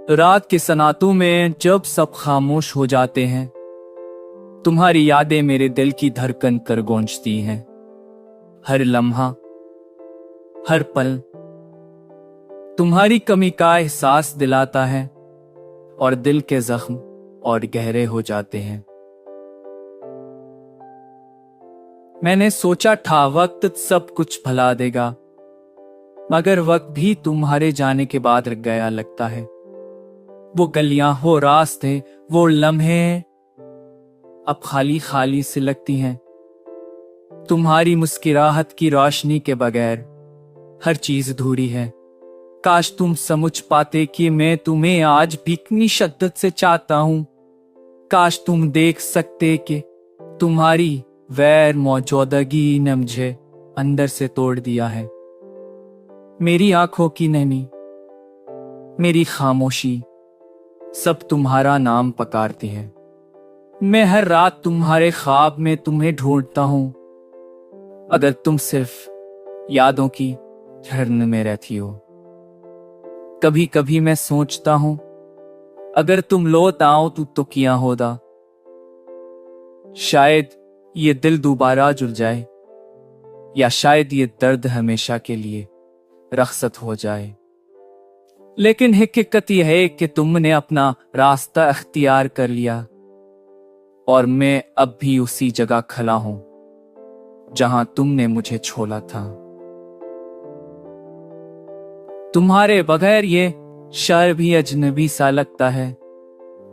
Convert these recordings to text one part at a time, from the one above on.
रात के सनातों में जब सब खामोश हो जाते हैं, तुम्हारी यादें मेरे दिल की धड़कन कर गूंजती हैं। हर लम्हा, हर पल तुम्हारी कमी का एहसास दिलाता है और दिल के जख्म और गहरे हो जाते हैं। मैंने सोचा था वक्त सब कुछ भुला देगा, मगर वक्त भी तुम्हारे जाने के बाद रह गया लगता है। वो गलियां, वो रास्ते, वो लम्हे अब खाली खाली से लगती हैं। तुम्हारी मुस्कुराहट की रोशनी के बगैर हर चीज अधूरी है। काश तुम समझ पाते कि मैं तुम्हें आज भी इतनी शिद्दत से चाहता हूं। काश तुम देख सकते कि तुम्हारी गैर मौजूदगी ने मुझे अंदर से तोड़ दिया है। मेरी आंखों की नमी, मेरी खामोशी सब तुम्हारा नाम पुकारती है। मैं हर रात तुम्हारे ख्वाब में तुम्हें ढूंढता हूं। अगर तुम सिर्फ यादों की झरन में रहती हो। कभी कभी मैं सोचता हूं अगर तुम लौट आओ तो किया होता। शायद ये दिल दोबारा जुड़ जाए, या शायद ये दर्द हमेशा के लिए रखसत हो जाए। लेकिन हकीकत यह है कि तुमने अपना रास्ता अख्तियार कर लिया और मैं अब भी उसी जगह खड़ा हूं जहां तुमने मुझे छोड़ा था। तुम्हारे बगैर ये शहर भी अजनबी सा लगता है।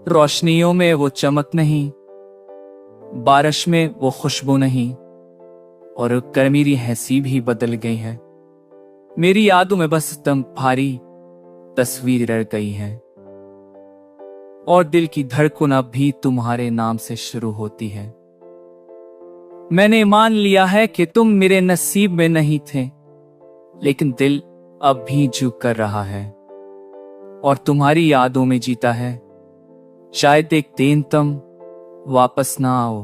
रोशनियों में वो चमक नहीं, बारिश में वो खुशबू नहीं, और कर मेरी हंसी भी बदल गई है। मेरी यादों में बस तुम्हारी तस्वीर रह गई है, और दिल की धड़कन अब भी तुम्हारे नाम से शुरू होती है। मैंने मान लिया है कि तुम मेरे नसीब में नहीं थे, लेकिन दिल अब भी झुक कर रहा है और तुम्हारी यादों में जीता है। शायद एक दिन तुम वापस ना आओ,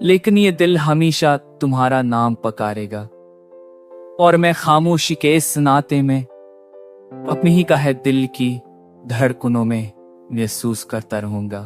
लेकिन ये दिल हमेशा तुम्हारा नाम पुकारेगा, और मैं खामोशी के इस नाते में अपनी ही का है दिल की धड़कनों में महसूस करता रहूंगा।